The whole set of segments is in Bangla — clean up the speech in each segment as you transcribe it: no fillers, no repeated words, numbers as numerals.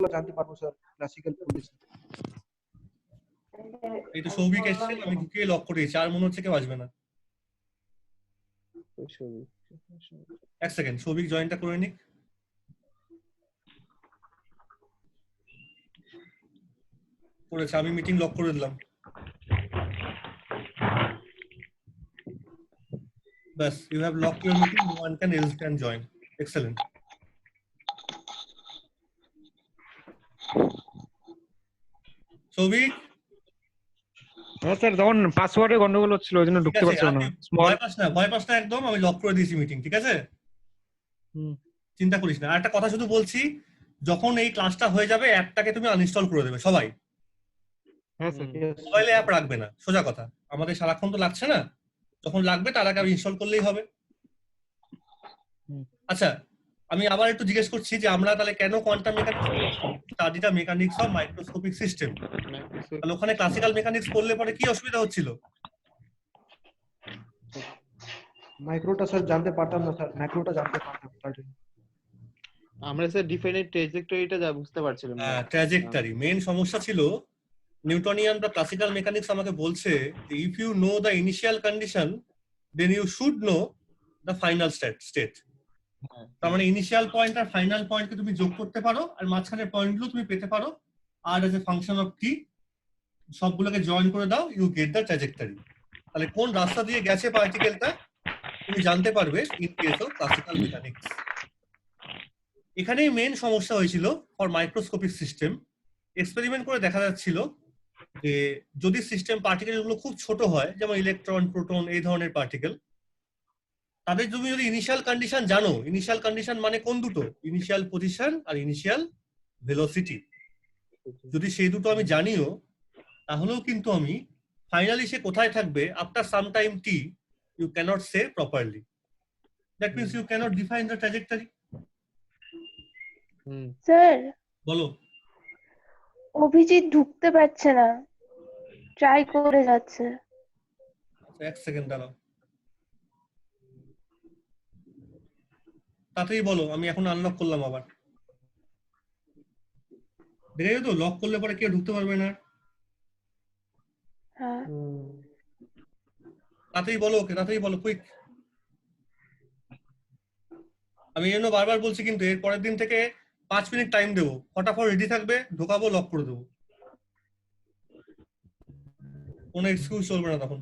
জানতে পারবো স্যার ক্লাসিক্যাল পজিশন। এই তো সৌভিক এসেছে, আমি ঢুকিয়ে লক করে দিয়েছি, আর মনে হচ্ছে কেউ আসবে না। এক সেকেন্ড, সৌভিক জয়েনটা করে নিক। করেছে, আমি মিটিং লক করে দিলাম। বাস, you have locked your meeting, no one can else can join. Excellent. Souvik, হ্যাঁ স্যার, তখন পাসওয়ার্ডে গন্ডগোল হচ্ছিল, ওই জন্য ঢুকতে পারছিলাম না। ভয় পাস না একদম, আমি লক করে দিয়েছি মিটিং, ঠিক আছে? চিন্তা করিস না। আর একটা কথা শুধু বলছি, যখন এই ক্লাসটা হয়ে যাবে অ্যাপটাকে তুমি আনইনস্টল করে দেবে সবাই। হ্যাঁ স্যার। মোবাইলে অ্যাপ রাখবে না, সোজা কথা। আমাদের সারাক্ষণ তো লাগছে না, যখন লাগবে তার আগে ইনস্টল করলেই হবে। আচ্ছা, আমি আবার একটু জিজ্ঞেস করছি যে আমরা তাহলে কেন কোয়ান্টাম মেকানিক্স স্টাডিটা মেকানিক্স অফ মাইক্রোস্কোপিক সিস্টেম, তাহলে ওখানে ক্লাসিক্যাল মেকানিক্স পড়লে পরে কি অসুবিধা হচ্ছিল? মাইক্রোটা স্যার জানতে পারতাম না স্যার, ম্যাক্রোটা জানতে পারতাম তার জন্য। আমরা স্যার ডিফাইনাইট ট্র্যাজেক্টরিটা যা বুঝতে পারছিলাম না। ট্র্যাজেক্টরি মেইন সমস্যা ছিল। নিউটনিয়ান বা ক্লাসিক্যাল মেকানিক্স আমাকে বলছে if you know the initial condition then you should know the final state. তার মানে ইনিশিয়াল পয়েন্ট আর ফাইনাল পয়েন্টকে তুমি যোগ করতে পারো, আর মাঝখানের পয়েন্টগুলো তুমি পেতে পারো, আর এজ এ ফাংশন অফ টি সবগুলোকে জয়েন করে দাও, ইউ গেট দ্য ট্র্যাজেক্টরি। তাহলে কোন রাস্তা দিয়ে গেছে পার্টিকেলটা তুমি জানতে পারবে in case of classical mechanics. এখানেই মেইন সমস্যা হয়েছিল ফর মাইক্রোস্কোপিক সিস্টেম। এক্সপেরিমেন্ট করে দেখা যাচ্ছিল যে যদি সিস্টেম পার্টিকেলগুলো খুব ছোট হয়, যেমন ইলেকট্রন, প্রোটন, এই ধরনের পার্টিকেল, তাদের তুমি যদি ইনিশিয়াল কন্ডিশন জানো, ইনিশিয়াল কন্ডিশন মানে কোন দুটো? ইনিশিয়াল পজিশন আর ইনিশিয়াল ভেলোসিটি। যদি সেই দুটো আমি জানিও, তাহলেও কিন্তু আমি ফাইনালি সে কোথায় থাকবে after some time T you cannot say properly. That means you cannot define the trajectory. Sir, বলো। অভিজিৎ ঢুকতে পারছে না, ট্রাই করে যাচ্ছে। এক সেকেন্ড দাঁড়াও, তাড়াতাড়ি বলো, আমি এখন আনলক করলাম আবার। দেখে তো লক করলে পরে কেউ ঢুকতে পারবে না। হ্যাঁ, তাড়াতাড়ি বলো ওকে, তাড়াতাড়ি বলো, কুইক। আমি এই জন্য বারবার বলছি, কিন্তু এর পরের দিন থেকে 5 মিনিট টাইম দেবো, ফটাফট রেডি থাকবে, ঢোকাবো, লক করে দেবো, কোনো এক্সকিউজ চলবে না তখন।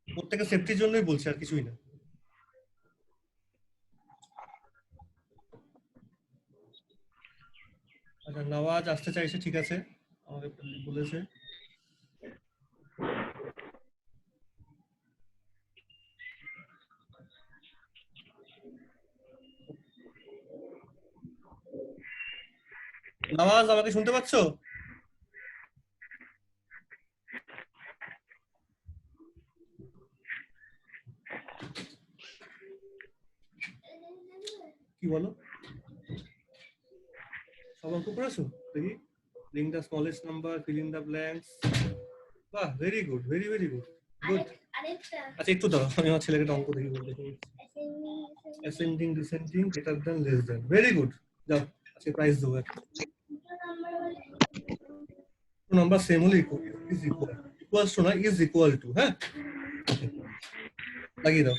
প্রত্যেকের সেফটির জন্যই বলছি, আর কিছুই না। আচ্ছা, নওয়াজ আসতে চাইছে, ঠিক আছে, আমাকে বলেছে। নওয়াজ, আমাকে শুনতে পাচ্ছ? কি বলো? সব অঙ্ক করেছো? দেখি। Ring the smallest number, fill in the blanks. বাহ, very good, very very good, good. আচ্ছা, একটু দাও, আমি আমার ছেলেকে অঙ্ক দেখি বলতে। Ascending, descending, greater than, less than. Very good, যাও, আজকে প্রাইজ দেবো। নাম্বার সেম হলে ইজ ইকুয়াল, ইকুয়ালস টু না, ইজ ইকুয়াল টু। হ্যাঁ, লাগিয়ে দাও।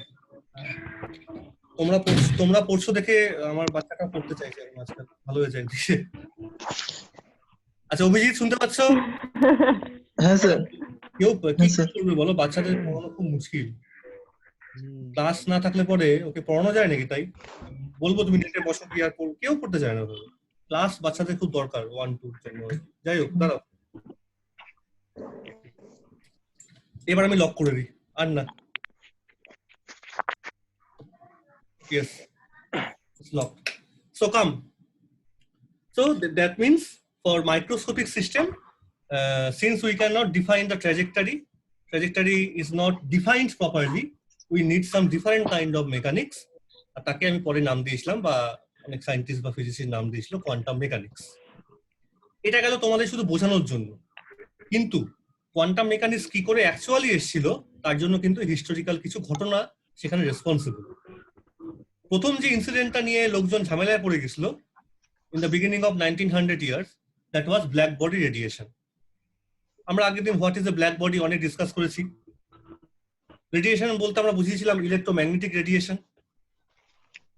তোমরা পড়ছো দেখে আমার বাচ্চাটা পড়তে চাইছে আজকাল, ভালো হয়েছে একদিকে। আচ্ছা, অভিজিৎ শুনতে পাচ্ছ? হ্যাঁ স্যার। কেউ কি করবে বলো? বাচ্চাদের পড়ানো খুব মুশকিল। ক্লাস না থাকলে পরে ওকে পড়ানো যায় নাকি? তাই বলবো তুমি নেটে বসো কি আর কেউ পড়তে চায় না। ক্লাস বাচ্চাদের খুব দরকার, 1-2 জন্য। যাই হোক, দাঁড়াও, এবার আমি লক করে দিই, আর না। Yes, it's locked. So come. So that means for microscopic system, since we cannot define the trajectory is not defined properly, we need some different kind of mechanics. তাকে আমি পরে নাম দিয়েছিলাম, বা অনেক সায়েন্টিস্ট বা ফিজিসিস্ট নাম দিয়েছিল কোয়ান্টাম মেকানিক্স। এটা গেল তোমাদের শুধু বোঝানোর জন্য, কিন্তু কোয়ান্টাম মেকানিক্স কি করে অ্যাকচুয়ালি এসেছিল তার জন্য কিন্তু হিস্টোরিক্যাল কিছু ঘটনা সেখানে রেসপন্সিবল। প্রথম যে ইনসিডেন্টটা নিয়ে লোকজন ঝামেলায় পড়ে গেছিল, in the beginning of 1900 years, that was black body radiation. আমরা আগের দিন what is the black body অনেক ডিসকাস করেছি। রেডিয়েশন বলতে আমরা বুঝিয়েছিলাম ইলেকট্রোম্যাগনেটিক রেডিয়েশন,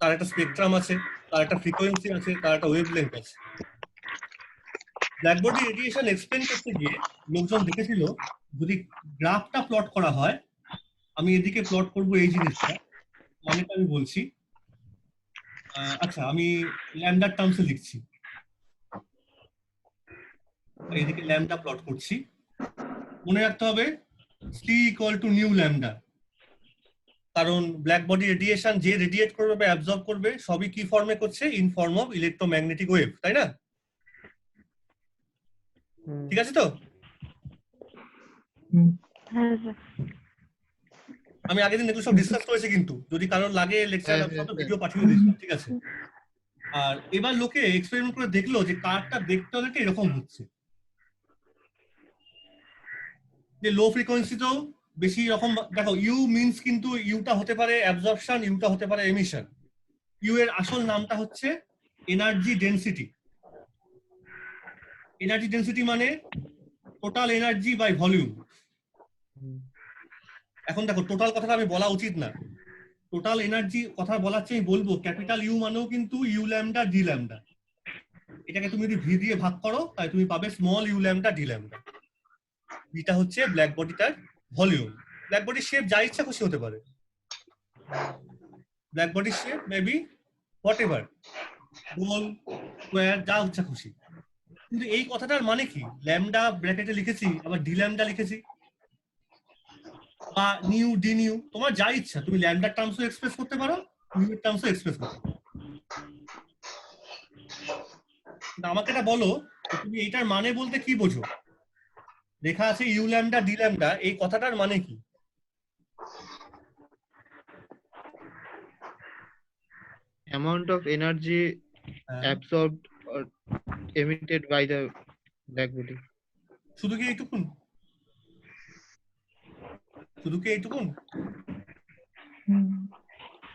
তার একটা স্পেকট্রাম আছে, তার একটা ফ্রিকোয়েন্সি আছে, তার একটা ওয়েভলেংথ আছে। ব্ল্যাক বডি রেডিয়েশন এক্সপ্লেন করতে গিয়ে লোকজন দেখেছিল যদি গ্রাফটা প্লট করা হয়, আমি এদিকে প্লট করব এই জিনিসটা, মানেটা আমি বলছি। আচ্ছা আমি ল্যামডার টার্মসে লিখছি, এদিকে ল্যামডা প্লট করছি। মনে রাখতে হবে c equal to nu lambda, কারণ ব্ল্যাক বডি রেডিয়েশন যে রেডিয়েট করবে বা অ্যাবজর্ব করবে সবই কি ফর্মে করছে, in form of electromagnetic wave, তাই না? ঠিক আছে তো? আমি আগের দিন এগুলো সব ডিসকাস করেছি, কিন্তু যদি কারোর লাগে লেকচার ভিডিও পাঠিয়ে দিয়েছি, ঠিক আছে? আর এবার লোকে এক্সপেরিমেন্ট করে দেখলো যে কার্ডটা দেখতে অনেকটা এরকম হচ্ছে, যে লো ফ্রিকোয়েন্সিতেও বেশি রকম। দেখো ইউ মিনস কিন্তু ইউটা হতে পারে অ্যাবজর্পশন, ইউটা হতে পারে এমিশন। ইউ এর আসল নামটা হচ্ছে এনার্জি ডেনসিটি। এনার্জি ডেনসিটি মানে টোটাল এনার্জি বাই ভলিউম। এখন দেখো টোটাল কথাটা আমি বলা উচিত না, টোটাল এনার্জি কথা বলার চেয়ে বলবো ক্যাপিটাল ইউ মানেও কিন্তু ইউ ল্যামডা ডি ল্যামডা। এটাকে তুমি যদি ভি দিয়ে ভাগ করো তাই তুমি পাবে small u lambda D lambda. এটা হচ্ছে ব্ল্যাক বডিটার ভলিউম। ব্ল্যাক বডির শেপ যা ইচ্ছা খুশি হতে পারে, ব্ল্যাক বডির শেপ মেবি হোয়াট এভার, গোল, স্কোয়ার, যা ইচ্ছা খুশি। কিন্তু এই কথাটার মানে কি, ল্যামডা ব্র্যাকেটে লিখেছি আবার ডি ল্যামডা লিখেছি বা নিউ ডি নিউ, তোমার যা ইচ্ছা তুমি ল্যামডার টার্মসও এক্সপ্রেস করতে পারো, নিউ এর টার্মসও এক্সপ্রেস করতে পারো। আমাকে এটা বলো তুমি এইটার মানে বলতে কি বোঝো? লেখা আছে ইউ ল্যামডা ডি ল্যামডা, এই কথাটার মানে কি? amount of energy absorbed or emitted by the black body. শুধু কি এইটুকুন? শুধু কি এইটুকুন?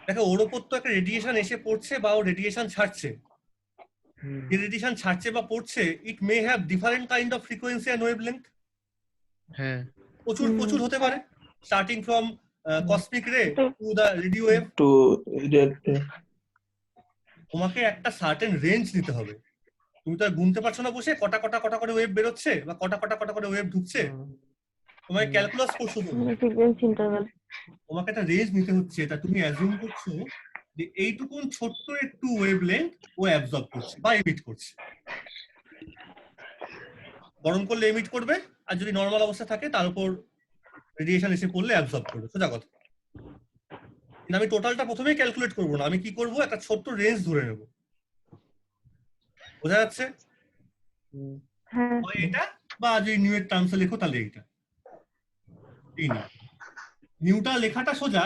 দেখো ওর ওপর তো একটা রেডিয়েশন এসে পড়ছে বা ও রেডিয়েশন ছাড়ছে। যে রেডিয়েশন ছাড়ছে বা পড়ছে, it may have different kind of frequency and wavelength. হ্যাঁ, প্রচুর প্রচুর হতে পারে, starting from cosmic ray to the radio wave. to react. তোমাকে একটা সার্টেন রেঞ্জ নিতে হবে। তুমি তো আর গুনতে পারছো না বসে কটা কটা কটা করে ওয়েভ বেরোচ্ছে বা কটা কটা কটা করে ওয়েভ ঢুকছে। তোমাকে ক্যালকুলাস করছো, তোমাকে একটা রেঞ্জ নিতে হচ্ছে। এটা তুমি অ্যাজিউম করছো যে এইটুকুন ছোট্ট একটু ওয়েভলেংথ ও অ্যাবজর্ব করছে বা এমিট করছে। গরম করলে এমিট করবে, আর যদি নর্মাল অবস্থা থাকে তার উপর রেডিয়েশন এসে পড়লে অ্যাবজর্ব করবে, সোজা কথা। কিন্তু আমি টোটালটা প্রথমেই ক্যালকুলেট করবো না, আমি কি করবো একটা ছোট্ট রেঞ্জ ধরে নেব। বোঝা যাচ্ছে? এটা বা যদি নিউ এর টার্মসে লেখো তাহলে এইটা নিউটা লেখাটা সোজা।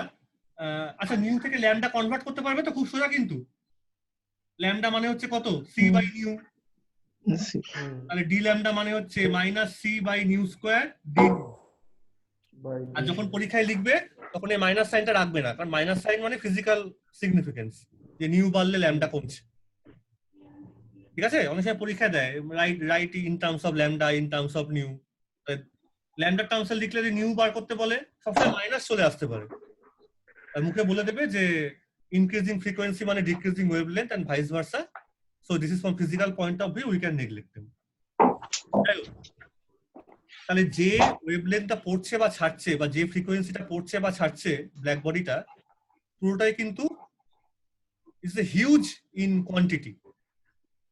আচ্ছা নিউ থেকে ল্যামডা কনভার্ট করতে পারবে তো? খুব সোজা কিন্তু। ল্যামডা মানে হচ্ছে কত? C by nu. তাহলে ডি ল্যামডা মানে হচ্ছে minus C by nu square D. আর যখন পরীক্ষায় লিখবে তখন এই মাইনাস সাইনটা রাখবে না, কারণ মাইনাস সাইন মানে ফিজিক্যাল সিগনিফিকেন্স, যে নিউ বাড়লে ল্যামডা কমছে। ঠিক আছে? অনেক সময় পরীক্ষা দেয় write in terms of lambda in terms of nu. Lambda টার্মসে লিখলে যদি নিউ বার করতে বলে সবসময় মাইনাস চলে আসতে পারে, আর মুখে বলে দেবে যে ইনক্রিজিং ফ্রিকোয়েন্সি মানে decreasing wavelength and vice versa. So this is from physical point of view, we can neglect them. তাহলে যে ওয়েভলেন্থটা পড়ছে বা ছাড়ছে বা যে ফ্রিকোয়েন্সিটা পড়ছে বা ছাড়ছে ব্ল্যাক বডিটা, পুরোটাই কিন্তু is a huge in quantity,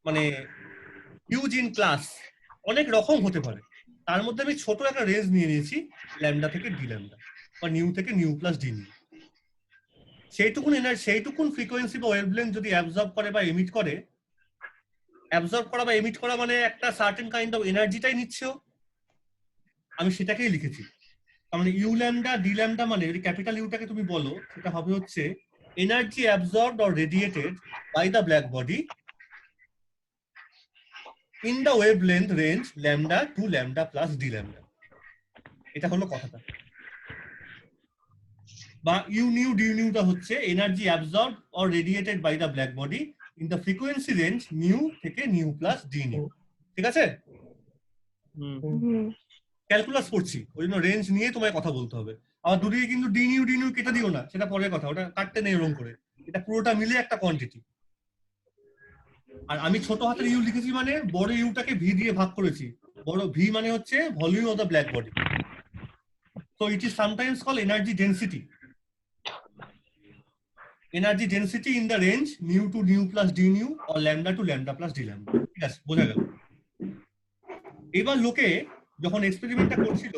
মানে হিউজ ইন ক্লাস, অনেক রকম হতে পারে। তার মধ্যে আমি ছোট একটা রেঞ্জ নিয়ে নিয়েছি, ল্যামডা থেকে ডি ল্যামডা বা নিউ থেকে নিউ প্লাস ডি নিউ। সেইটুকুন ফ্রিকোয়েন্সি বা ওয়েভলেন্থ যদি অ্যাবজর্ব করে বা এমিট করে, অ্যাবজর্ব করা বা এমিট করা মানে একটা সার্টেন কাইন্ড অফ এনার্জিটাই নিচ্ছে, আমি সেটাকেই লিখেছি। তার মানে ইউ ল্যামডা ডি ল্যামডা মানে যদি ক্যাপিটাল ইউটাকে তুমি বলো, সেটা হবে হচ্ছে energy absorbed or radiated by the black body in the wavelength range lambda to lambda plus d lambda. এটা হলো কথাটা। বা ইউ নিউ ডি নিউটা হচ্ছে energy absorbed or radiated by the black body in the frequency range nu থেকে নিউ প্লাস ডি নিউ। ঠিক আছে, ক্যালকুলাস পড়ছি ওই জন্য রেঞ্জ নিয়ে তোমায় কথা বলতে হবে। আবার দুদিকে কিন্তু ডি নিউ কেটে দিও না, সেটা পরের কথা, ওটা কাটতে নেই এরকম করে, এটা পুরোটা মিলে একটা কোয়ান্টিটি। আর আমি ছোট হাতের ইউ লিখেছি মানে বড় ইউটাকে ভি দিয়ে ভাগ করেছি, বড় ভি মানে হচ্ছে volume of the black body. So it is sometimes called energy density. Energy density in the range nu to nu plus d nu or lambda to lambda plus d lambda. ঠিক আছে, বোঝা গেল। এবার লোকে যখন এক্সপেরিমেন্টটা করছিল,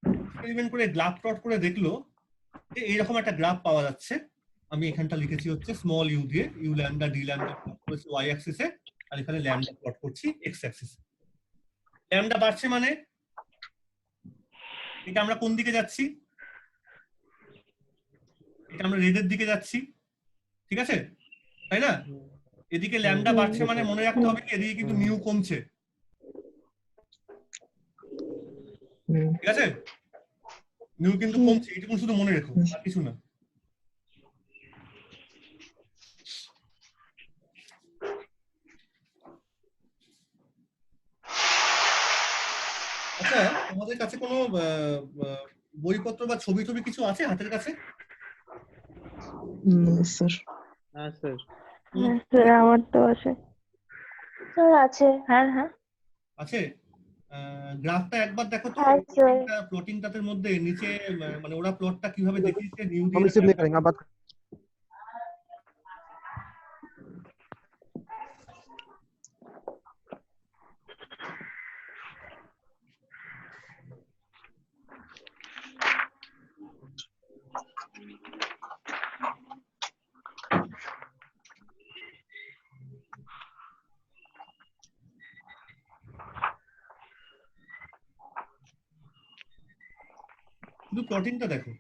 এক্সপেরিমেন্ট করে গ্রাফ প্লট করে দেখলো যে এইরকম একটা গ্রাফ পাওয়া যাচ্ছে। আমি এখানটা লিখেছি হচ্ছে স্মল ইউ দিয়ে, u lambda D lambda plot করেছি ওয়াই অ্যাক্সিসে, আর এখানে ল্যামডা প্লট করছি এক্স অ্যাক্সিসে। ল্যামডা বাড়ছে মানে এটা আমরা কোন দিকে যাচ্ছি, এটা আমরা রেডের দিকে যাচ্ছি, ঠিক আছে তাই না? এদিকে ল্যামডা বাড়ছে মানে মনে রাখতে হবে কি এদিকে কিন্তু নিউ কমছে, ঠিক আছে? নিউ কিন্তু কমছে, এইটুকু শুধু মনে রেখো, আর কিছু না। আচ্ছা, তোমাদের কাছে কোনো বইপত্র বা ছবি টবি কিছু আছে হাতের কাছে? স্যার হ্যাঁ স্যার। স্যার আমার তো আছে। স্যার আছে, হ্যাঁ হ্যাঁ আছে। গ্রাফটা একবার দেখো তো, হ্যাঁ, স্যার। প্লটিংটার মধ্যে নিচে মানে ওরা প্লটটা কিভাবে দেখিয়েছে নিউ हम দিয়ে। रिसीव नहीं करेंगे, आप बात শুধু প্লটিংটা দেখো।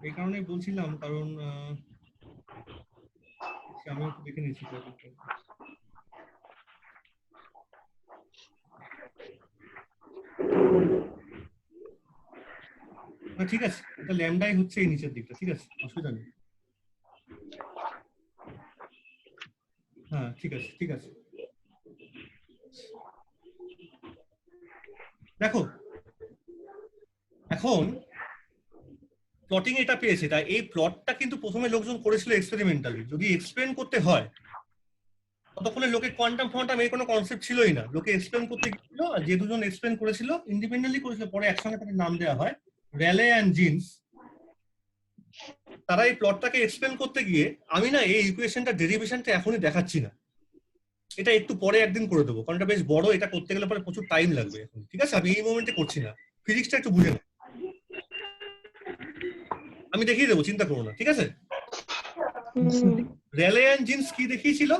এই কারণে বলছিলাম, কারণ আমি একটু দেখে নিচ্ছি প্লটিংটা। না ঠিক আছে, এটা ল্যামডাই হচ্ছে এই নিচের দিকটা, ঠিক আছে, অসুবিধা নেই। হ্যাঁ ঠিক আছে ঠিক আছে। দেখো এখন প্লটিং এটা পেয়েছে, তাই এই প্লটটা কিন্তু প্রথমে লোকজন করেছিল এক্সপেরিমেন্টালি। যদি এক্সপ্লেন করতে হয় ততক্ষণে লোকে কোয়ান্টাম ফোয়ান্টাম এই কোনো কনসেপ্ট ছিলই না, লোকে এক্সপ্লেন করতে গিয়েছিল, আর যে দুজন এক্সপ্লেন করেছিল ইন্ডিপেন্ডেন্টলি করেছিল, পরে একসঙ্গে তাদের নাম দেওয়া হয় র্যালে অ্যান্ড জিন্স। তারা এই প্লটটাকে এক্সপ্লেন করতে গিয়ে, আমি না এই ইকুয়েশনটা ডেরিভেশনটা এখনই দেখাচ্ছি না, এটা একটু পরে একদিন করে দেবো, কারণ এটা বেশ বড়, এটা করতে গেলে পরে প্রচুর টাইম লাগবে এখন, ঠিক আছে? আমি এই মোমেন্টে করছি না, ফিজিক্সটা একটু বুঝে নাও, আমি দেখিয়ে দেবো, চিন্তা করো না, ঠিক আছে? র্যালে অ্যান্ড জিন্স কি দেখিয়েছিল?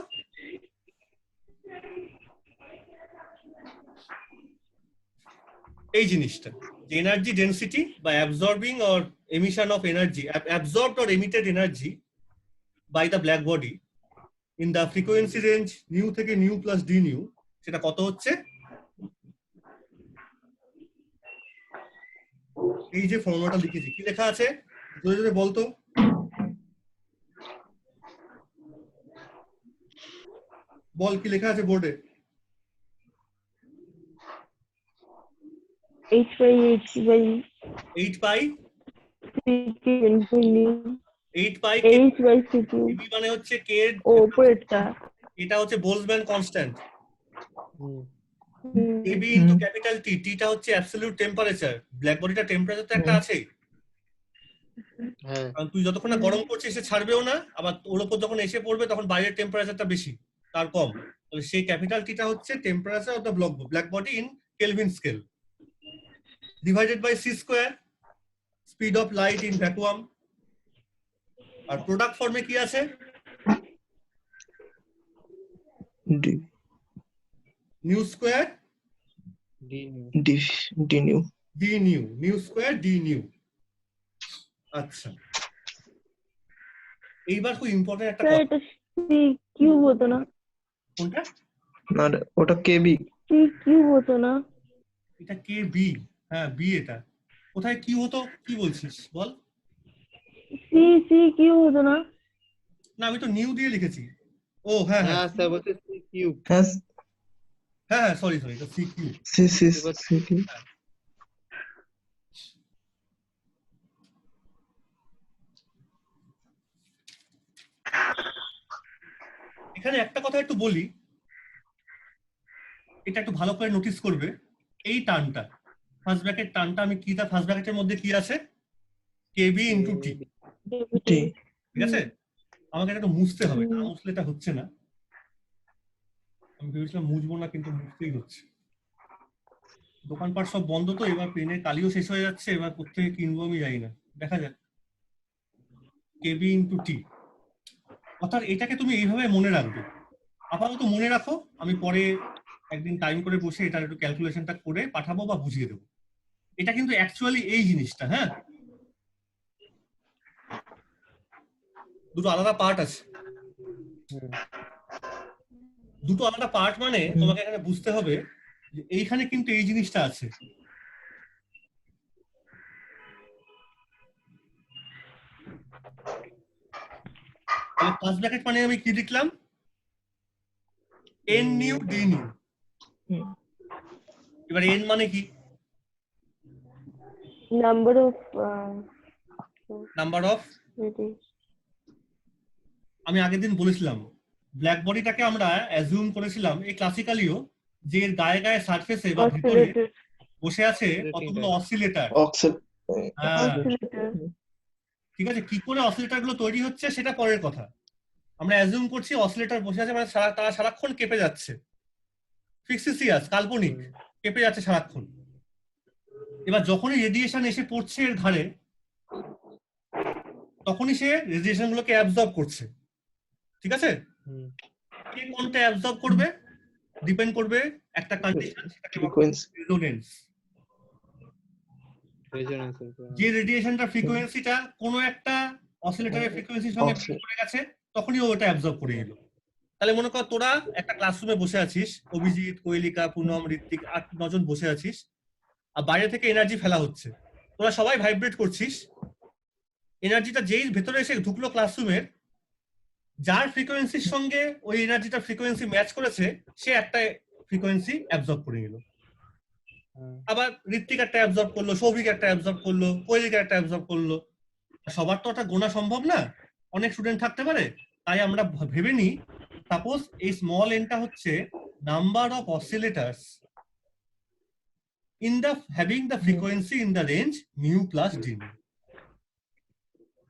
এই জিনিসটা, যে এনার্জি ডেন্সিটি বা absorbing or emission of energy, absorbed or emitted energy by the black body in the frequency range nu থেকে নিউ প্লাস ডি নিউ, সেটা কত হচ্ছে? এই যে ফর্মুলাটা লিখেছি, কি লেখা আছে জোরে জোরে বলতো? বল কি লেখা আছে বোর্ডে? H by 8 pi CQ into nu 8 pi H by CQ B মানে হচ্ছে কে, উপরেরটা এটা হচ্ছে বোলজম্যান কনস্ট্যান্ট, এবি ইনটু ক্যাপিটাল টি, টিটা হচ্ছে অ্যাবসলিউট টেম্পারেচার, ব্ল্যাক বডিটা টেম্পারেচার তো একটা আছেই, হ্যাঁ কারণ তুই যতক্ষণ না গরম করছিস এসে ছাড়বেও না, আবার ওর উপর যখন এসে পড়বে তখন বাইরের টেম্পারেচারটা বেশি তার কম, তাহলে সেই ক্যাপিটাল টিটা হচ্ছে temperature of the black body in Kelvin scale, divided by c square, speed of light in vacuum, আর প্রোডাক্ট ফর্মে কি আছে? D nu square d nu d d nu d nu, nu square d nu. আচ্ছা, এইবার খুব ইম্পর্টেন্ট একটা স্যার কথা। এটা সি কিউব হতো না? কোনটা? না ওটা কেবি সি কিউব হতো না? এটা কে বি। হ্যাঁ বি। এটা কোথায় কি হতো কি বলছিস বল? সি কিউব হতো না? না আমি তো নিউ দিয়ে লিখেছি। ও হ্যাঁ হ্যাঁ হ্যাঁ স্যার বলছে সি কিউব। হ্যাঁ হ্যাঁ হ্যাঁ সরি এটা সি কিউ। সি সি এবার সি কি এখানে একটা কথা একটু বলি, এটা একটু ভালো করে নোটিস করবে। এই টার্মটা ফার্স্ট ব্র্যাকেট টার্মটা আমি কি, তার ফার্স্ট ব্র্যাকেটের মধ্যে কি আছে? কেবি ইনটু টি। টি ঠিক আছে, আমাকে এটা একটু মুছতে হবে, না মুছলে এটা হচ্ছে না। আমি ভেবেছিলাম মুছবো না, কিন্তু মুছতেই হচ্ছে। দোকানপাট সব বন্ধ তো, এবার পেনের কালিও শেষ হয়ে যাচ্ছে, এবার কোথেকে কিনবো আমি জানি না, দেখা যাক। কেবি ইনটু টি, অর্থাৎ এটাকে তুমি এইভাবে মনে রাখবে। আপাতত মনে রাখো, আমি পরে একদিন টাইম করে বসে এটা একটু ক্যালকুলেশনটা করে পাঠাবো বা বুঝিয়ে দেবো। এটা কিন্তু অ্যাকচুয়ালি এই জিনিসটা, হ্যাঁ দুটো আলাদা পার্ট আছে। দুটো আলাদা পার্ট মানে তোমাকে এখানে বুঝতে হবে যে এইখানে কিন্তু এই জিনিসটা আছে। তাহলে ফার্স্ট ব্র্যাকেট মানে আমি কি লিখলাম? N new d new. এবার এন মানে কি? Number of number of. আমি আগের দিন বলেছিলাম ব্ল্যাক বডিটাকে আমরা অ্যাজিউম করেছিলাম এই ক্লাসিক্যালিও, যে এর গায়ে গায়ে সারফেসে বা ভিতরে বসে আছে কতগুলো অসিলেটর। ঠিক আছে, কি করে অসিলেটর গুলো তৈরি হচ্ছে সেটা পরের কথা। আমরা অ্যাজিউম করছি অসিলেটর বসে আছে মানে তারা সারাক্ষণ কেঁপে যাচ্ছে। ফিক্সিসিয়াস, কাল্পনিক, কেঁপে যাচ্ছে সারাক্ষণ। এবার যখনই রেডিয়েশন এসে পড়ছে এর ঘাড়ে, তখনই সে রেডিয়েশন গুলোকে অ্যাবজর্ব করছে। ঠিক আছে, কে কোনটা অ্যাবজর্ব করবে ডিপেন্ড করবে একটা কন্ডিশন, সেটাকে রেজোনেন্স। যে রেডিয়েশনটা ফ্রিকোয়েন্সিটা কোনো একটা অসিলেটরের ফ্রিকোয়েন্সির সঙ্গে মিল করে গেছে, তখনই ও ওটা অ্যাবজর্ব করে নিল। তাহলে মনে কর তোরা একটা ক্লাসরুমে বসে আছিস, অভিজিৎ, কৈলিকা, পুনম, ঋত্বিক, 8-9 জন বসে আছিস, আর বাইরে থেকে এনার্জি ফেলা হচ্ছে, তোরা সবাই ভাইব্রেট করছিস। এনার্জিটা যেই ভেতরে এসে ঢুকলো ক্লাসরুমের, যার ফ্রিকোয়েন্সির সঙ্গে ওই এনার্জিটা ফ্রিকোয়েন্সি ম্যাচ করেছে, সে একটা ফ্রিকোয়েন্সি অ্যাবজর্ব করে নিল। আবার ঋত্বিক একটা অ্যাবজর্ব করলো, সৌভিক একটা অ্যাবজর্ব করলো, কৈলিকা একটা অ্যাবজর্ব করলো। সবার তো ওটা গোনা সম্ভব না, অনেক স্টুডেন্ট থাকতে পারে। তাই আমরা ভেবে নিই সাপোজ এই স্মল এনটা হচ্ছে number of oscillators in the having the frequency in the range mu plus D.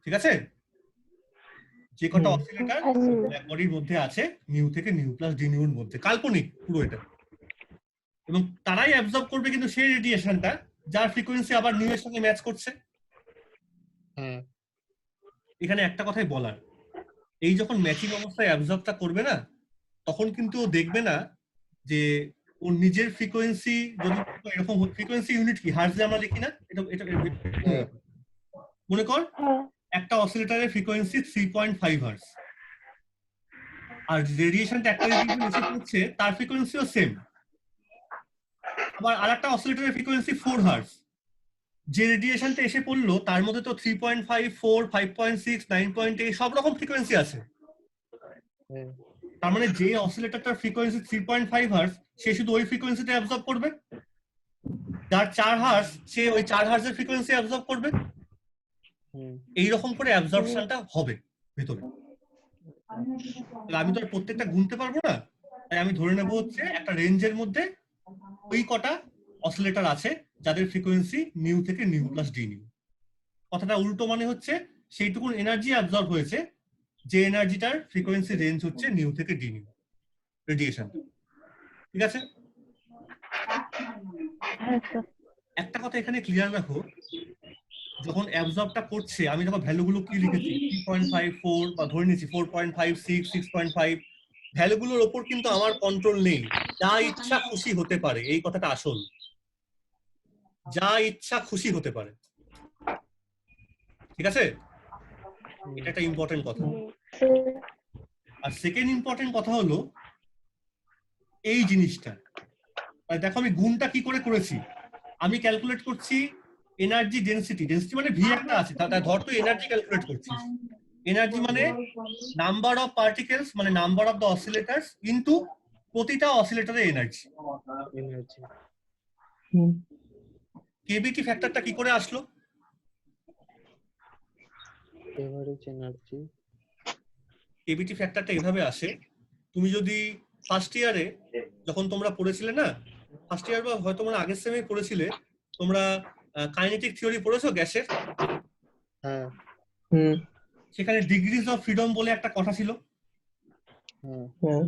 ঠিক আছে, যে কটা অসিলেটর ব্ল্যাক বডির মধ্যে আছে মিউ থেকে মিউ প্লাস ডি নিউর মধ্যে, কাল্পনিক পুরো এটা, এবং তারাই অ্যাবজর্ব করবে কিন্তু সেই রেডিয়েশনটা যার ফ্রিকোয়েন্সি আবার নিউ এর সঙ্গে ম্যাচ করছে। এখানে একটা কথাই বলার, এই যখন ম্যাচিং অবস্থায় অ্যাবজর্বটা করবে না, তখন কিন্তু ও দেখবে না যে ওর নিজের ফ্রিকোয়েন্সি, যদি এরকম ফ্রিকোয়েন্সি ইউনিট কি হার্টজে আমরা লিখি না, এটা এটা মনে কর একটা অসিলেটরের ফ্রিকোয়েন্সি 3.5 হার্টজ, আর রেডিয়েশনটা একটা রেডিয়েশন এসে পড়ছে তার ফ্রিকোয়েন্সিও সেম। আবার আরেকটা অসিলেটরের ফ্রিকোয়েন্সি 4 হার্টজ, যে রেডিয়েশনটা এসে পড়লো তার মধ্যে তো 3.5, 4, 5.6, 9.8 সব রকম ফ্রিকোয়েন্সি আছে। তার মানে যে অসিলেটরটার ফ্রিকোয়েন্সি 3.5 হার্টজ, সে শুধু ওই ফ্রিকোয়েন্সিটা অ্যাবজর্ব করবে। যার 4 হার্টজ, সে ওই 4 হার্টজের ফ্রিকোয়েন্সি অ্যাবজর্ব করবে। এইরকম করে অ্যাবজর্পশনটা হবে ভেতরে। আমি তো আর প্রত্যেকটা গুনতে পারবো না, তাই আমি ধরে নেবো হচ্ছে একটা রেঞ্জের মধ্যে ওই কটা অসিলেটর আছে যাদের ফ্রিকোয়েন্সি নিউ থেকে নিউ প্লাস ডি নিউ। কথাটা উল্টো মানে হচ্ছে সেইটুকুন এনার্জি অ্যাবজর্ব হয়েছে যে এনার্জিটার ফ্রিকোয়েন্সি রেঞ্জ হচ্ছে নিউ থেকে ডি নিউ রেডিয়েশন। ঠিক আছে, একটা কথা এখানে ক্লিয়ার রাখো যখন অ্যাবজর্বটা করছে আমি তখন ভ্যালুগুলো কি লিখেছি 3.54 বা ধরে নিয়েছি 4.56 6.5 ভ্যালুগুলোর ওপর কিন্তু আমার কন্ট্রোল নেই, যা ইচ্ছা খুশি হতে পারে, এই কথাটা আসল, যা ইচ্ছা খুশি হতে পারে। ঠিক আছে, এটা একটা ইম্পর্টেন্ট কথা। আর সেকেন্ড ইম্পর্টেন্ট কথা হলো এই জিনিসটা, দেখো আমি গুণটা কি করে করেছি, আমি ক্যালকুলেট করছি এনার্জি ডেনসিটি, ডেনসিটি মানে ভি একটা আছে, ধর তো এনার্জি ক্যালকুলেট করছিস, এনার্জি মানে নাম্বার অফ পার্টিকেলস মানে number of the oscillators into প্রতিটা অসিলেটরের এনার্জি। কেবিটি ফ্যাক্টরটা কি করে আসলো? Average energy. কেবিটি ফ্যাক্টরটা এভাবে আসে, তুমি যদি ফার্স্ট ইয়ারে যখন তোমরা পড়েছিলে না, ফার্স্ট ইয়ার বা হয়তো তোমরা আগের সেমে পড়েছিলে, তোমরা কাইনেটিক থিওরি পড়েছো গ্যাসের? হ্যাঁ হুম সেখানে ডিগ্রিজ অফ ফ্রিডম বলে একটা কথা ছিল, হ্যাঁ হ্যাঁ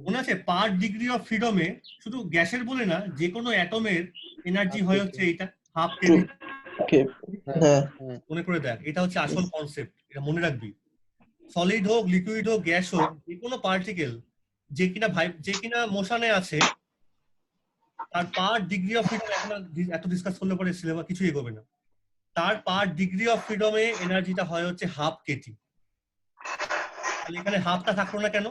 মনে আছে? পার ডিগ্রি অফ ফ্রিডমে শুধু গ্যাসের বলে না, যে কোনো অ্যাটমের এনার্জি হয় হচ্ছে এইটা, হাফ কেভি। হ্যাঁ মনে করে দেখ, এটা হচ্ছে আসল কনসেপ্ট, এটা মনে রাখবি। সলিড হোক, লিকুইড হোক, গ্যাস হোক, যে কোনো পার্টিকেল যে কিনা মোশনে আছে, তার পার ডিগ্রি অফ ফ্রিডম, এখন এত ডিসকাস করলে পরে সিলেবাস কিছু এগোবে না, তার পার ডিগ্রি অফ ফ্রিডমে এনার্জিটা হয় হচ্ছে হাফ কেটি। তাহলে এখানে হাফটা থাকলো না কেন?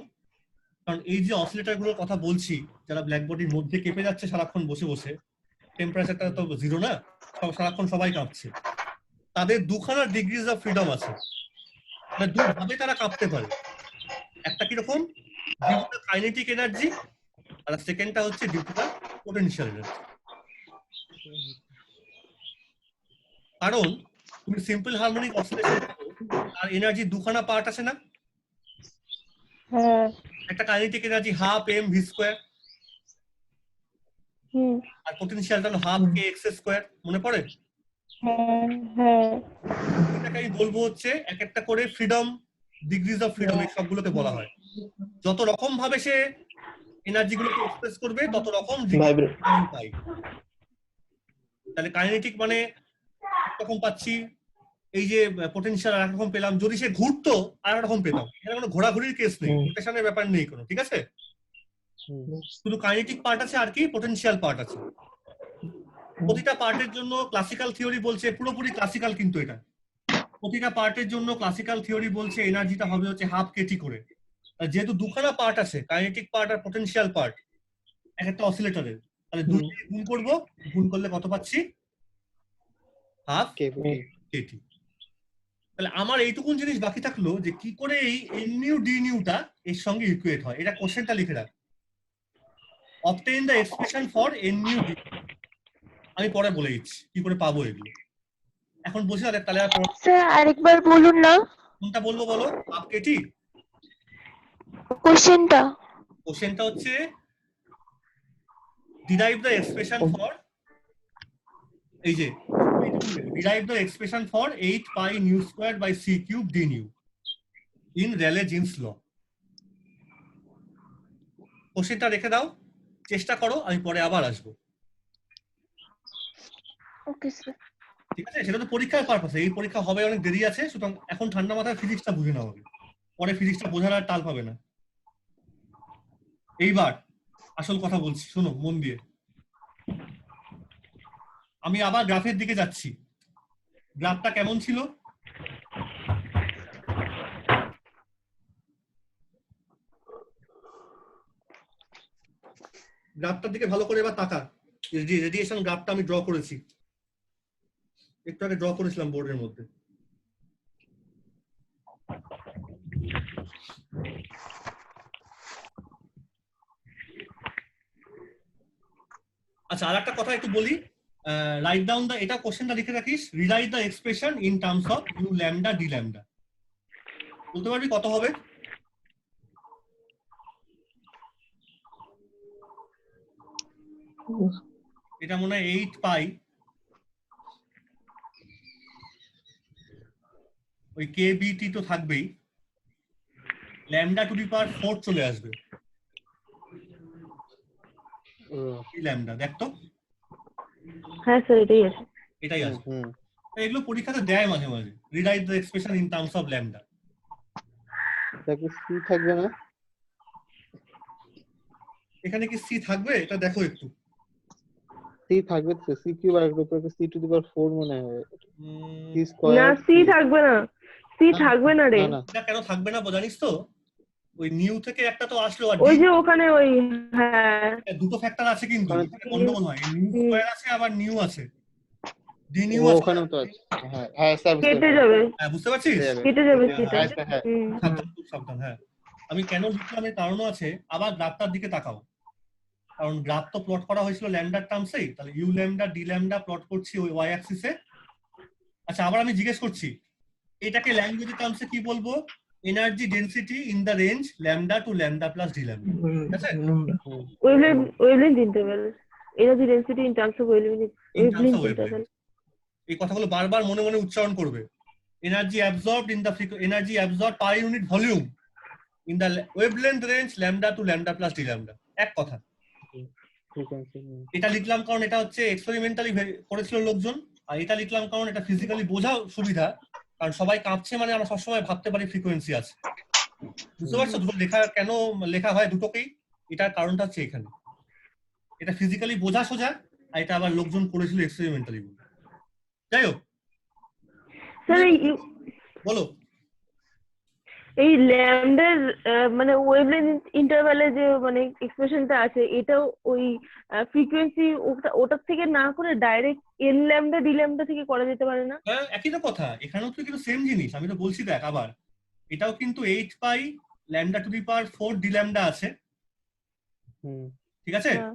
কারণ এই যে অসিলেটর গুলোর কথা বলছি, যারা ব্ল্যাক বডির মধ্যে কেঁপে যাচ্ছে সারাক্ষণ বসে বসে, টেম্পারেচারটা তো জিরো না, সারাক্ষণ সবাই কাঁপছে, তাদের দুখানা ডিগ্রিজ অফ ফ্রিডম আছে, মানে দুভাবে তারা কাঁপতে পারে। একটা কিরকম, ডিউ টু কাইনেটিক এনার্জি, আর সেকেন্ডটা হচ্ছে ডিউ টু পোটেনশিয়াল এনার্জি। কারণ তুমি সিম্পল হারমোনিক অসিলেশন আর এনার্জি দুখানা পার্ট আছে না, হ্যাঁ একটা kinetic energy half M V square, hmm আর পোটেনশিয়ালটা হলো হাফ কে এক্স স্কোয়ার, মনে পড়ে? হ্যাঁ হ্যাঁ এটাকে আমি বলবো হচ্ছে এক একটা করে ফ্রিডম, ডিগ্রিজ অফ ফ্রিডম, এই সবগুলোকে বলা হয়। যত রকম ভাবে সে এনার্জি গুলোকে এক্সপ্রেস করবে তত রকম পাই। তাহলে কাইনেটিক মানে একরকম পাচ্ছি, এই যে পোটেনশিয়াল আর একরকম পেলাম, যদি সে ঘুরতো আর একরকম পেতাম, এখানে কোনো ঘোরাঘুরির কেস নেই, রোটেশনের ব্যাপার নেই কোনো, ঠিক আছে? শুধু কাইনেটিক পার্ট আছে আর কি পোটেনশিয়াল পার্ট আছে। প্রতিটা পার্টের জন্য ক্লাসিক্যাল থিওরি বলছে, পুরোপুরি ক্লাসিক্যাল কিন্তু এটা, প্রতিটা পার্টের জন্য ক্লাসিক্যাল থিওরি বলছে এনার্জিটা হবে হচ্ছে হাফ কেটি করে। আর যেহেতু দুখানা পার্ট আছে, কাইনেটিক পার্ট আর পোটেনশিয়াল পার্ট এক একটা অসিলেটরের, তাহলে দুই দিয়ে গুণ করবো, গুণ করলে কত পাচ্ছি? Half Katie. তাহলে আমার এইটুকুন জিনিস বাকি থাকলো যে কি করে এই এন নিউ ডি নিউটা এর সঙ্গে ইকুয়েট হয়। এটা কোশ্চেনটা লিখে রাখ, obtain the expression for N new D. আমি পরে বলে দিচ্ছি কি করে পাবো এগুলো, এখন বসে দেখ। তাহলে আর স্যার আরেকবার বলুন না কোনটা বলবো বলো? Half KT. কোশ্চেনটা। কোশ্চেনটা হচ্ছে ডিরাইভ দ্য এক্সপ্রেশন ফর, এই যে derive the expression for 8 pi nu square by c cube d nu in Rayleigh Jeans law. কোশ্চেনটা রেখে দাও, চেষ্টা করো, আমি পরে আবার আসবো, ওকে স্যার। ঠিক আছে? সেটা তো পরীক্ষার পারপাসে, এই পরীক্ষা হবে অনেক দেরি আছে, সুতরাং এখন ঠান্ডা মাথায় ফিজিক্সটা বুঝে নাও হবে, পরে ফিজিক্সটা বোঝার আর টাল পাবে না। এইবার আসল কথা বলছি, শোনো মন দিয়ে। আমি আবার গ্রাফের দিকে যাচ্ছি। গ্রাফটা কেমন ছিল? গ্রাফটার দিকে ভালো করে এবার তাকা। রেডিয়েশন গ্রাফটা আমি ড্র করেছি, একটু আগে ড্র করেছিলাম বোর্ডের মধ্যে। আচ্ছা, আর একটা কথা একটু বলি, রাইট ডাউন দা, এটা কোশ্চেনটা লিখে রাখিস, rewrite the expression in terms of u lambda D lambda. বলতে পারবি কত হবে? এটা মনে হয় 8 পাই, ওই কে বিটি তো থাকবেই, ল্যামডা টু দি পাওয়ার 4 চলে আসবে, ল্যামডা। দেখ তো, হ্যাঁ স্যার এটাই আছে। এটাই আসবে। এগুলো পরীক্ষাতে দেয় মাঝে মাঝে, rewrite the expression in terms of lambda. তাকে সি থাকবে না? এখানে কি সি থাকবে এটা দেখো একটু। সি থাকবে তো, সি কিউব আর উপরে সি টু দি পাওয়ার 4 মনে হয়। সি না স্কয়ার সি থাকবে না, সি থাকবে না রে। না না এটা কেন থাকবে না জানিস তো? ওই নিউ থেকে একটা তো আসলো, আর ওই যে ওখানে ওই হ্যাঁ দুটো ফ্যাক্টর আছে কিন্তু ওখানে এখানে গন্ডগোল হয়, নিউ স্কয়ার আছে আবার নিউ আছে, ডি নিউ ও আছে। ওখানেও তো আছে। হ্যাঁ হ্যাঁ স্যার বুঝতে কেটে পারছি। যাবে, হ্যাঁ বুঝতে পারছিস? কেটে যাবে সেটা। হ্যাঁ স্যার হ্যাঁ সাবধান খুব সাবধান। হ্যাঁ আমি কেন লিখলাম এর কারণও আছে, আবার গ্রাফটার দিকে তাকাও, কারণ গ্রাফ তো প্লট করা হয়েছিল ল্যামডার টার্মসেই, তাহলে u lambda D lambda plot করছি ওই ওয়াই অ্যাক্সিসে। আচ্ছা আবার আমি জিজ্ঞেস করছি, এটাকে ল্যাঙ্গুয়েজ টার্মসে কি বলবো? Energy density in the range lambda to lambda plus d lambda, ঠিক আছে? Wavelength interval, energy density in terms of wavelength interval. এই কথাগুলো বারবার মনে মনে উচ্চারণ করবে। Energy absorbed in the energy absorbed per unit volume in the wavelength range lambda to lambda plus d lambda, এক কথা। এটা লিখলাম কারণ এটা হচ্ছে এক্সপেরিমেন্টালি করেছিল লোকজন, আর এটা লিখলাম কারণ এটা ফিজিক্যালি বোঝা সুবিধা, কারণ সবাই কাঁপছে মানে আমরা সবসময় ভাবতে পারি ফ্রিকোয়েন্সি আছে। বুঝতে পারছো দুটো লেখা কেন লেখা হয় দুটোকেই? এটার কারণটা হচ্ছে এখানে, এটা ফিজিক্যালি বোঝা সোজা, আর এটা আবার লোকজন করেছিল এক্সপেরিমেন্টালি। যাই হোক, স্যার বলো। এই ল্যামডার মানে ওয়েভলেন্থ ইন্টারভ্যালে যে মানে এক্সপ্রেশনটা আছে, এটাও ওই ফ্রিকোয়েন্সি ওটার থেকে না করে direct N lambda D lambda থেকে করা যেতে পারে না? হ্যাঁ একই তো কথা, এখানেও তো কিন্তু সেম জিনিস, আমি তো বলছি দেখ আবার, এটাও কিন্তু 8 pi lambda to the power 4 D lambda আছে, ঠিক আছে, হ্যাঁ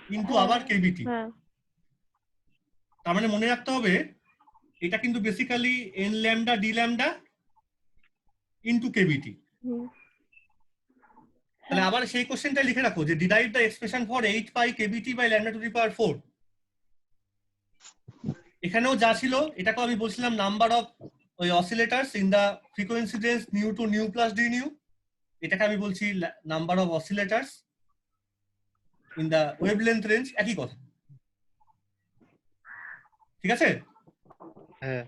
কিন্তু আবার কেবিটি। হ্যাঁ তার মানে মনে রাখতে হবে এটা কিন্তু basically N lambda D lambda into KBT. তাহলে আবার সেই কোশ্চেনটা লিখে রাখো যে derive the expression for 8 pi KBT by lambda to the power 4। এখানেও যা ছিল এটাকেও আমি বলছিলাম নাম্বার অফ ওই oscillators in the frequency range nu to nu plus D nu, এটাকে আমি বলছি number of oscillators in the wavelength range, একই কথা, ঠিক আছে?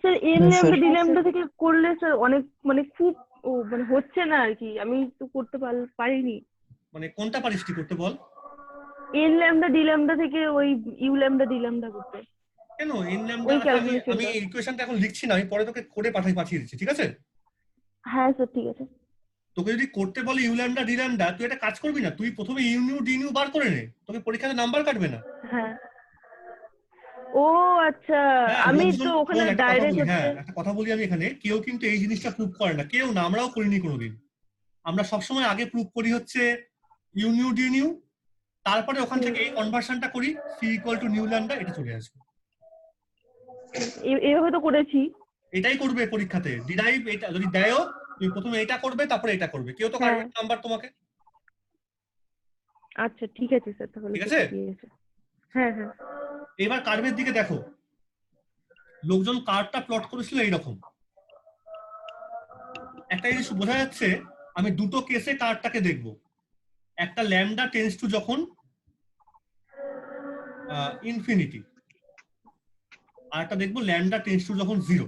Sir N lambda D lambda থেকে করলে স্যার অনেক মানে খুব মানে হচ্ছে না আর কি, আমি তো করতে পারিনি। মানে কোনটা পারিস তুই করতে বল? এন ল্যামডা ডি ল্যামডা থেকে ওই ইউ ল্যামডা ডি ল্যামডা করতে। কেন এন ল্যামডা? আমি ইকুয়েশনটা এখন লিখছি না, আমি পরে তোকে করে পাঠিয়ে দিচ্ছি, ঠিক আছে? হ্যাঁ স্যার ঠিক আছে। তোকে যদি করতে বলে ইউ ল্যামডা ডি ল্যামডা, তুই একটা কাজ করবি না, তুই প্রথমে ইউ নিউ ডি নিউ বার করে নে, তোকে পরীক্ষাতে নাম্বার কাটবে না। হ্যাঁ ও আচ্ছা, আমি তো ওখানে ডাইরেক্ট হ্যাঁ একটা কথা বলি আমি এখানে, কেউ কিন্তু এই জিনিসটা প্রুভ করে না, কেউ না, আমরাও করিনি কোনোদিন। আমরা সবসময় আগে প্রুভ করি হচ্ছে ইউ নিউ ডি নিউ, তারপরে ওখান থেকে এই কনভার্সনটা করি c equal to nu lambda, এটা চলে আসবে। এভাবে তো করেছি। এটাই করবে পরীক্ষাতে, ডিরাইভ এটা যদি দেয়ও তুমি প্রথমে এটা করবে তারপরে এটা করবে, কেউ তো কাটবে নাম্বার তোমাকে। আচ্ছা ঠিক আছে স্যার, তাহলে ঠিক আছে? হ্যাঁ হ্যাঁ। এবার কার্ভের দিকে দেখো, লোকজন কার্ভটা প্লট করেছিল এইরকম। একটা জিনিস বোঝা যাচ্ছে, আমি দুটো কেসে কার্ভটাকে দেখবো, একটা ল্যামডা টেন্ডস টু যখন ইনফিনিটি, আর একটা দেখবো ল্যামডা টেন্ডস টু যখন 0।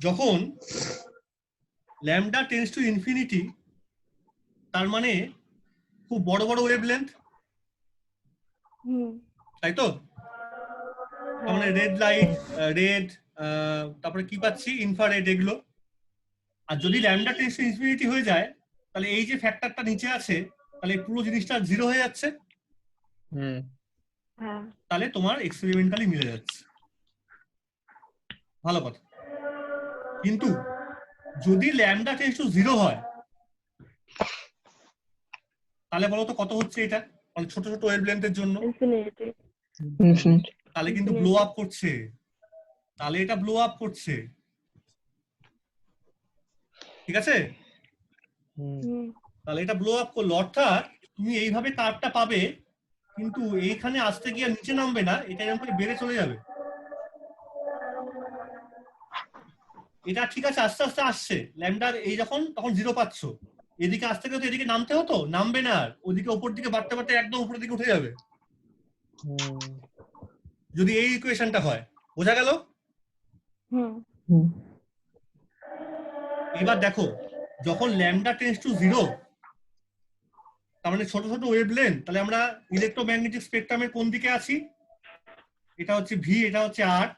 যখন ল্যামডা টেন্ডস টু ইনফিনিটি তার মানে খুব বড় বড় ওয়েভলেন্থ, তাই তো? তার মানে রেড লাইট, রেড, তারপরে কি পাচ্ছি ইনফ্রারেড, এগুলো। আর যদি ল্যামডা টেন্ডস টু ইনফিনিটি হয়ে যায়, তাহলে এই যে ফ্যাক্টরটা নিচে আছে, তাহলে পুরো জিনিসটা 0 হয়ে যাচ্ছে। তাহলে তোমার এক্সপেরিমেন্টালি মিলে যাচ্ছে, ভালো কথা। কিন্তু যদি ল্যামডা টেন্ডস টু 0 হয়, তাহলে বলো তো কত হচ্ছে এটা, মানে ছোট ছোট ওয়েভলেন্থের জন্য? তাহলে কিন্তু ব্লো আপ করছে, তাহলে এটা ব্লো আপ করছে, ঠিক আছে? তাহলে এটা ব্লো আপ করলো, অর্থাৎ তুমি এইভাবে কার্ভটা পাবে, কিন্তু এইখানে আসতে গিয়ে নিচে নামবে না, এটা এরকম করে বেড়ে চলে যাবে। এটা ঠিক আছে আস্তে আস্তে আসছে, ল্যামডার এই যখন তখন 0 পাচ্ছ, এদিকে আসতে গেলে তো এদিকে নামতে হতো, নামবে না আর, ওদিকে উপর দিকে বাড়তে বাড়তে একদম উপরের দিকে উঠে যাবে। যদি এই ইকুয়েশনটা হয়, বোঝা গেল? হুম হুম এবার দেখো যখন ল্যামডা টেন্ডস টু 0, তার মানে ছোট ছোট ওয়েভলেন্থ, তাহলে আমরা ইলেকট্রোম্যাগনেটিক স্পেকট্রামের কোন দিকে আছি? এটা হচ্ছে ভি, এটা হচ্ছে আর,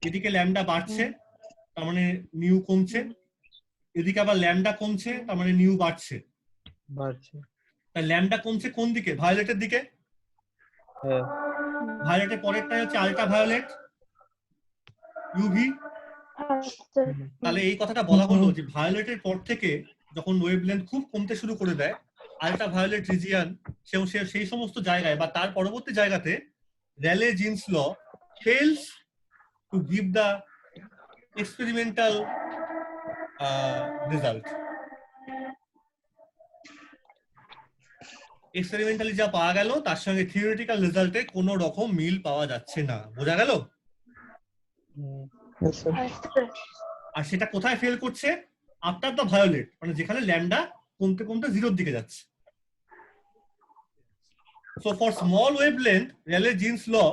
এদিকে ল্যামডা বাড়ছে তার মানে নিউ কমছে, এদিকে আবার ল্যামডা কমছে তার মানে নিউ বাড়ছে। বাড়ছে। তাই ল্যামডা কমছে কোন দিকে? ভায়োলেটের দিকে। হ্যাঁ ভায়োলেটের পরেরটাই হচ্ছে আলট্রা ভায়োলেট, ইউভি। আচ্ছা তাহলে এই কথাটা বলা হলো যে ভায়োলেটের পর থেকে যখন ওয়েভলেন্থ খুব কমতে শুরু করে দেয়, আলট্রা ভায়োলেট রিজিয়ন সেই সমস্ত জায়গায় বা তার পরবর্তী জায়গাতে Rayleigh Jeans law fails to give the experimental result. Experimentally যা পাওয়া গেল তার সঙ্গে থিওরিটিক্যাল রেজাল্টে কোনো রকম মিল পাওয়া যাচ্ছে না। বোঝা গেল? yes sir আচ্ছা আর সেটা কোথায় ফেল করছে? আফটার দ্য ভায়োলেট, মানে যেখানে ল্যামডা কমতে কমতে 0-র দিকে যাচ্ছে। So for small wavelength, Rayleigh-Jeans law,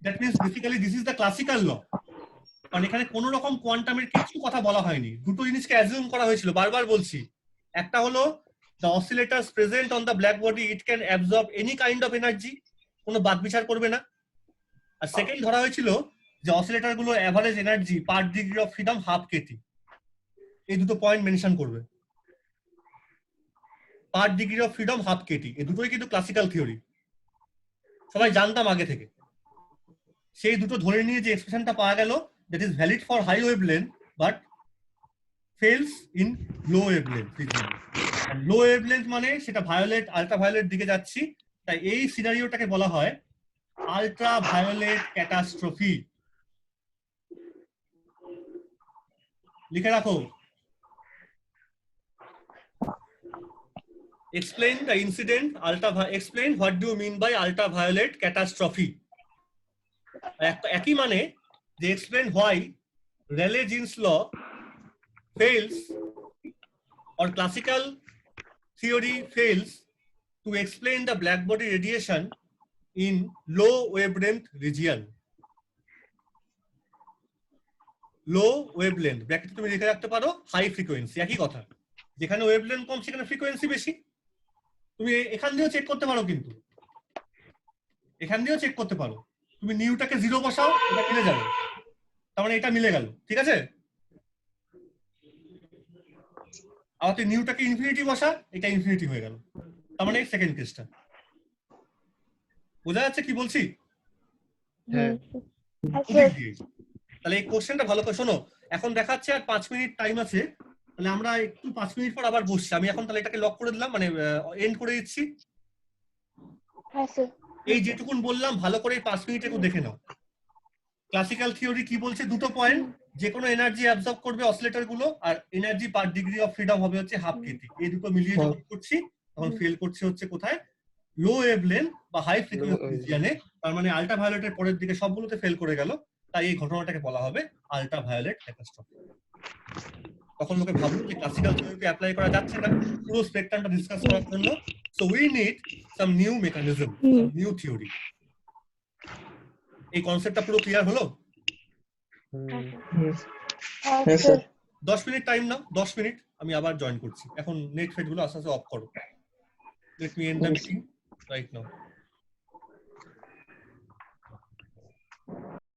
that means basically this is the classical law. কারণ এখানে কোন রকম কোয়ান্টামের কিছু কথা বলা হয়নি, দুটো জিনিসকে অ্যাজিউম করা হয়েছিল, বারবার বলছি। একটা হলো the oscillators present on the black body, it can absorb any kind of energy, কোনো বাদ বিচার করবে না। আর সেকেন্ড ধরা হয়েছিল যে অসিলেটর গুলো average energy per degree of freedom half Katie, এই দুটো পয়েন্ট মেনশন করবে। পার degree of freedom half Katie, এই দুটোই কিন্তু ক্লাসিক্যাল থিওরি, সবাই জানতাম আগে থেকে। সেই দুটো ধরে নিয়ে যে এক্সপ্রেশনটা পাওয়া গেল, that is valid for high wavelength but fails in low wavelength. Low wavelength মানে সেটা ভায়োলেট আলট্রা ভায়োলেট দিকে যাচ্ছি, তাই এই সিনারিওটাকে বলা হয় আলট্রা ভায়োলেট ক্যাটাস্ট্রফি। লিখে রাখো। Explain the incident explain what do you mean by ultraviolet catastrophe. একই মানে যে explain why Rayleigh-Jeans law fails or classical theory fails to explain the black body radiation in low wavelength region. Low wavelength ব্র্যাকেটে তুমি লিখে রাখতে পারো হাই ফ্রিকোয়েন্সি, একই কথা। যেখানে ওয়েভলেন্থ কম সেখানে ফ্রিকোয়েন্সি বেশি। তুমি এখান দিয়েও চেক করতে পারো, কিন্তু এখান দিয়েও চেক করতে পারো। তুমি নিউটাকে 0 বসাও, এটা মিলে যাবে, তার মানে এটা মিলে গেল, ঠিক আছে। আবার তুই নিউটাকে ইনফিনিটি বসা, এটা ইনফিনিটি হয়ে গেল, তার মানে সেকেন্ড কেসটা। বোঝা যাচ্ছে কি বলছি? হ্যাঁ আচ্ছা তাহলে এই কোশ্চেনটা ভালো করে শোনো। এখন দেখাচ্ছে আর 5 মিনিট টাইম আছে, তাহলে আমরা একটু 5 মিনিট পর আবার বসছি। আমি এখন তাহলে এটাকে লক করে দিলাম, মানে এন্ড করে দিচ্ছি। আচ্ছা এই যেটুকুন বললাম ভালো করে 5 মিনিট একটু দেখে নাও। ক্লাসিক্যাল থিওরি কি বলছে? দুটো পয়েন্ট, যে কোনো এনার্জি অ্যাবজর্ব করবে অসিলেটর গুলো, আর energy per degree of freedom হবে হচ্ছে হাফ কেটি। এই দুটো মিলিয়ে যখন করছি তখন ফেল করছে হচ্ছে কোথায়? লো ওয়েভলেন্থ বা হাই ফ্রিকোয়েন্সি রিজিয়নে। তার মানে আলট্রা ভায়োলেটের পরের দিকে সবগুলোতে ফেল করে গেল, তাই এই ঘটনাটাকে বলা হবে আলট্রা ভায়োলেট ক্যাটাস্ট্রফি। তখন লোকে ভাবলো যে ক্লাসিক্যাল থিওরিকে অ্যাপ্লাই করা যাচ্ছে না পুরো স্পেকট্রামটা ডিসকাস করার জন্য, so we need some new mechanism, some new theory. এই কনসেপ্টটা পুরো ক্লিয়ার হলো? yes yes আচ্ছা sir 10 মিনিট টাইম নাও, 10 মিনিট, আমি আবার জয়েন করছি। এখন নেট ফেড গুলো আস্তে আস্তে অফ করো। Let me end the meeting right now.